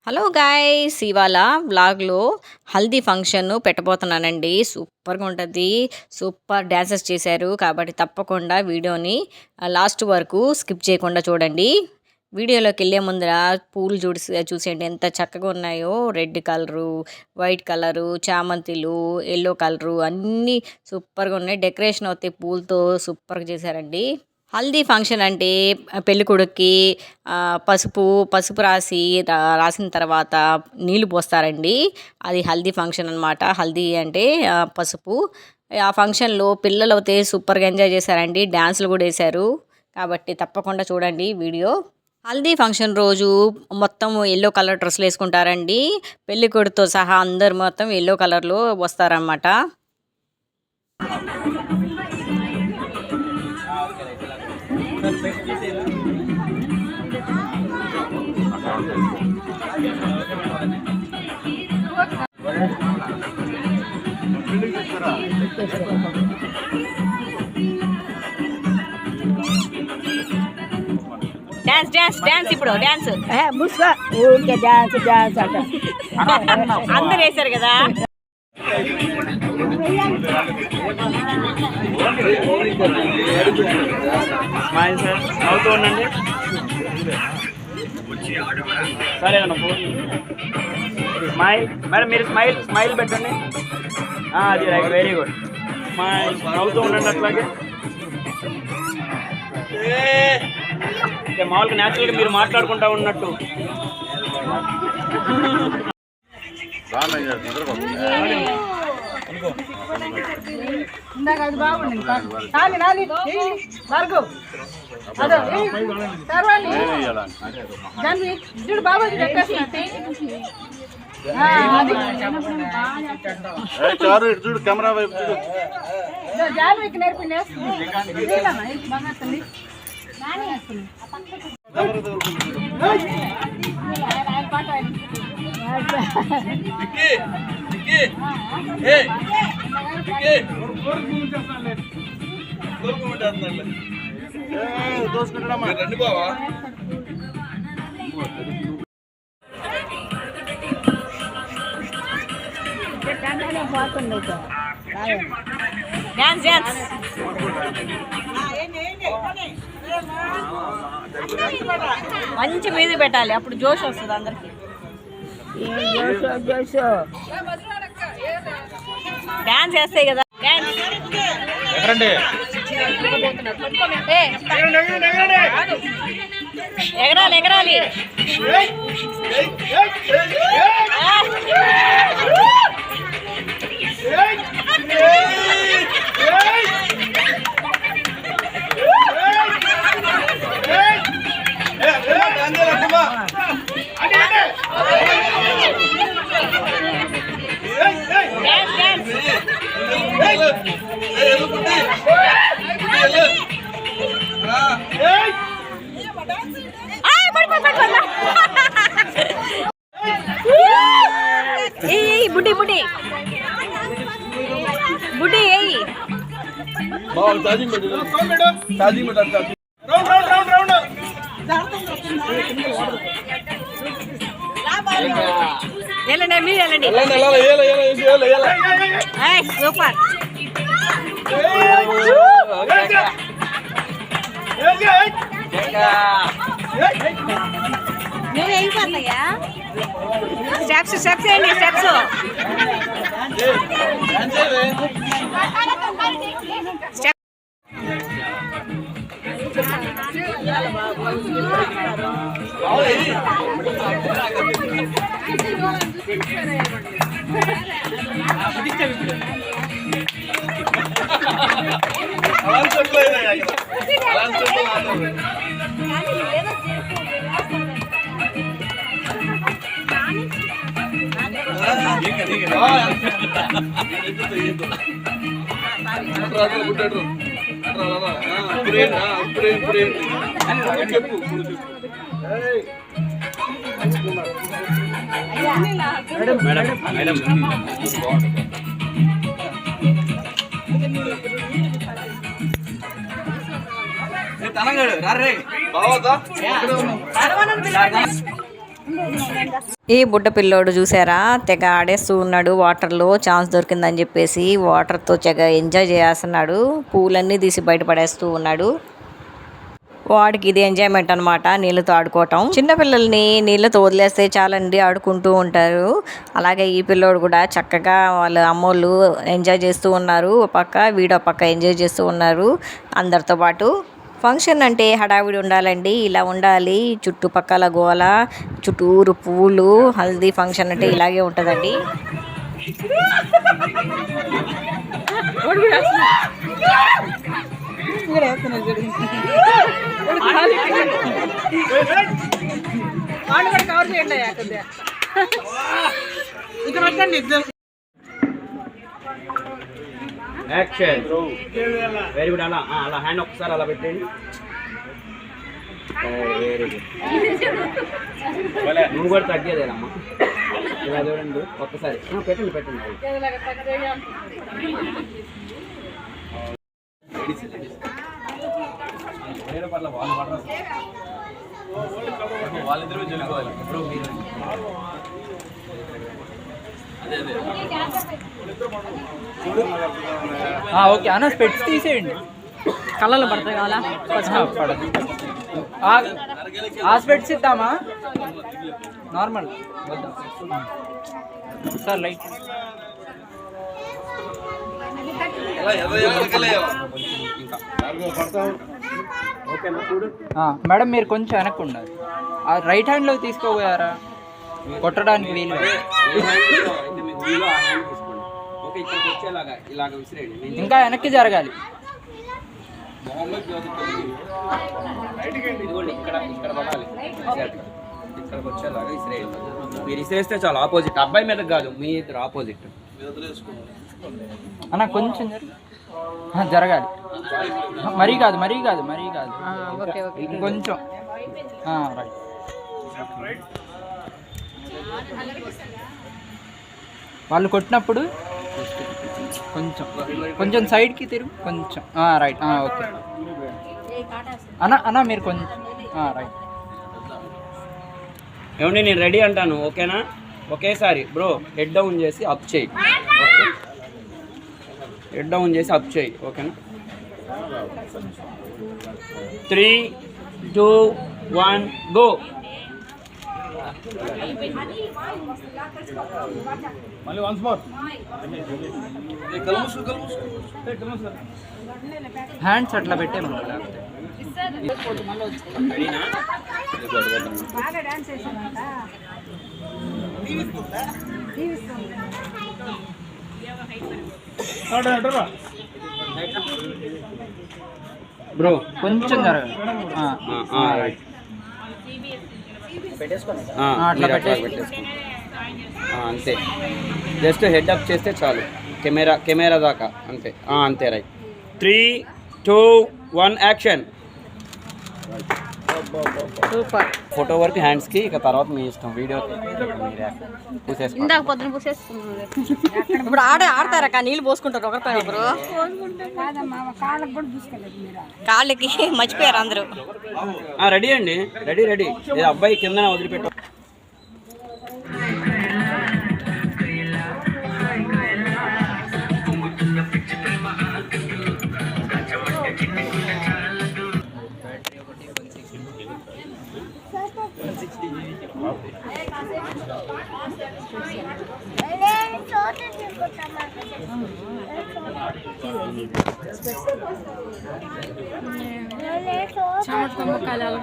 Hello guys, ఇవాళ వ్లాగ్లో haldi function పెట్టబోతున్నానండి. సూపర్గా ఉంటుంది. సూపర్ డ్యాన్సెస్ చేశారు కాబట్టి తప్పకుండా వీడియోని లాస్ట్ వరకు స్కిప్ చేయకుండా చూడండి. వీడియోలోకి వెళ్ళే ముందర పూలు చూసేయండి ఎంత చక్కగా ఉన్నాయో. రెడ్ కలరు, వైట్ కలరు, చామంతిలు, ఎల్లో కలరు అన్నీ సూపర్గా ఉన్నాయి. డెకరేషన్ అవుతాయి పూలతో సూపర్గా చేశారండి. హల్దీ ఫంక్షన్ అంటే పెళ్ళికొడుక్కి పసుపు రాసిన తర్వాత నీళ్ళు పోస్తారండి. అది హల్దీ ఫంక్షన్ అనమాట. హల్దీ అంటే పసుపు. ఆ ఫంక్షన్లో పిల్లలు అయితే సూపర్గా ఎంజాయ్ చేశారండి. డ్యాన్సులు కూడా వేశారు కాబట్టి తప్పకుండా చూడండి వీడియో. హల్దీ ఫంక్షన్ రోజు మొత్తం ఎల్లో కలర్ డ్రెస్సులు వేసుకుంటారండి. పెళ్ళికొడుకుతో సహా అందరు మొత్తం ఎల్లో కలర్లో వస్తారన్నమాట. డాన్స్ ఇప్పుడు డాన్స్ ఊరికే డాన్స్ డాన్స్ అంట అందరు వేశారు కదా. అవుతూ ఉండండి. సరే అన్న స్మైల్ మేడం, మీరు స్మైల్ పెట్టండి. అది రైట్, వెరీ గుడ్. స్మైల్ అవుతూ ఉండండి. అట్లాగే మామూలుగా న్యాచురల్గా మీరు మాట్లాడుకుంటా ఉన్నట్టు. అది బాగుంది. చూడు బాబు చూడు కెమెరా వైపు చూడు. జాన్వికి నేర్పింది. రండి బావా. డాన్స్ డాన్స్ మంచి మ్యూజిక్ పెట్టాలి, అప్పుడు జోష్ వస్తుంది అందరికి. డాన్స్ చేస్తాయి కదా. డాన్స్ ఎగరాలి ఎగరాలి. బుడ్డి బుడ్డి బుడ్డి ఏయ్ వెళ్ళండి, మీరు వెళ్ళండి. సూపర్. మీరు అయిపోతాయా స్టెప్స్ స్టెప్స్ ఏంటి స్టెప్స్. ఈ బుడ్డ పిల్లోడు చూసారా తెగ ఆడేస్తూ ఉన్నాడు వాటర్లో, ఛాన్స్ దొరికిందని చెప్పేసి వాటర్తో తెగ ఎంజాయ్ చేస్తున్నాడు. పూలన్నీ తీసి బయట పడేస్తూ ఉన్నాడు. వాడికి ఇది ఎంజాయ్మెంట్ అనమాట, నీళ్ళతో ఆడుకోవటం. చిన్నపిల్లల్ని నీళ్ళతో వదిలేస్తే చాలండి, ఆడుకుంటూ ఉంటారు. అలాగే ఈ పిల్లోడు కూడా చక్కగా వాళ్ళ అమ్మోళ్ళు ఎంజాయ్ చేస్తూ ఉన్నారు. ఒక పక్క వీడో పక్క ఎంజాయ్ చేస్తూ ఉన్నారు అందరితో పాటు. ఫంక్షన్ అంటే హడావిడి ఉండాలండి, ఇలా ఉండాలి. చుట్టుపక్కల గోల, చుట్టూరు పూలు. హల్దీ ఫంక్షన్ అంటే ఇలాగే ఉంటుందండి. కవర్ చేయండి ఇక్కడ వచ్చండి ఇద్దరు. యాక్షన్. Very good. అలా హ్యాండ్ ఒకసారి అలా పెట్టండి. Very good. నువ్వు కూడా తగ్గేదేనమ్మా. ఇలా చూడండి ఒక్కసారి పెట్టండి పెట్టండి. వాళ్ళిద్దరూ చెల్లిపోవాలి. ఇప్పుడు మీరు ఓకే అన్న, స్పెట్స్ తీసేయండి. కళ్ళలో పడతాయి కావాలా? పడదు. ఆ స్పెట్స్ ఇద్దామా? Normal sir light. మేడం మీరు కొంచెం వెనక్కి ఉండాలి. ఆ రైట్ హ్యాండ్లో తీసుకోపోయారా? కొట్టడానికి వీలు. ఇంకా వెనక్కి జరగాలి. ఇక్కడ పడాలి, ఇక్కడికి వచ్చేలాగా ఇసిరేయాలి. మీరు ఇసిరేస్తే చాలు. ఆపోజిట్ అబ్బాయి మీద కాదు, మీ ఇద్దరు ఆపోజిట్. అన్న కొంచెం జరగాలి. మరీ కాదు మరీ కాదు మరీ కాదు, ఇంకొంచెం. రైట్. వాళ్ళు కొట్టినప్పుడు కొంచెం కొంచెం సైడ్కి తిరుగు కొంచెం. రైట్. ఓకే అన్న మీరు కొంచెం. రైట్. ఏమండి నేను రెడీ అంటాను, ఓకేనా? ఒకేసారి బ్రో హెడ్ డౌన్ చేసి అప్ చేయి. ఓకే, హెడ్ డౌన్ చేసి అప్ చేయి. ఓకేనా? 3, 2, 1 గో. మళ్ళీ వన్స్ మోర్. హ్యాండ్స్ అట్లా పెట్టేమో. బ్రో కొంచెం జరగాలి. అట్లా పెట్టేసుకోండి. అంతే, జస్ట్ హెడ్ అప్ చేస్తే చాలు. కెమెరా దాకా అంతే. అంతే. రైట్. 3, 2, 1 యాక్షన్. సూపర్. ఫోటో వరకు హ్యాండ్స్కి, ఇక తర్వాత మీ ఇష్టం. వీడియో ఇందాక పొద్దున పూసేసుకున్నాను. ఇప్పుడు ఆడతారా? నీళ్ళు పోసుకుంటారు ఒకరిపై ఒకరు. కాళ్ళకి మర్చిపోయారు అందరూ. రెడీ అండి, రెడీ. అబ్బాయి కింద వదిలిపెట్టు. చామట ముక్కలు అలాగ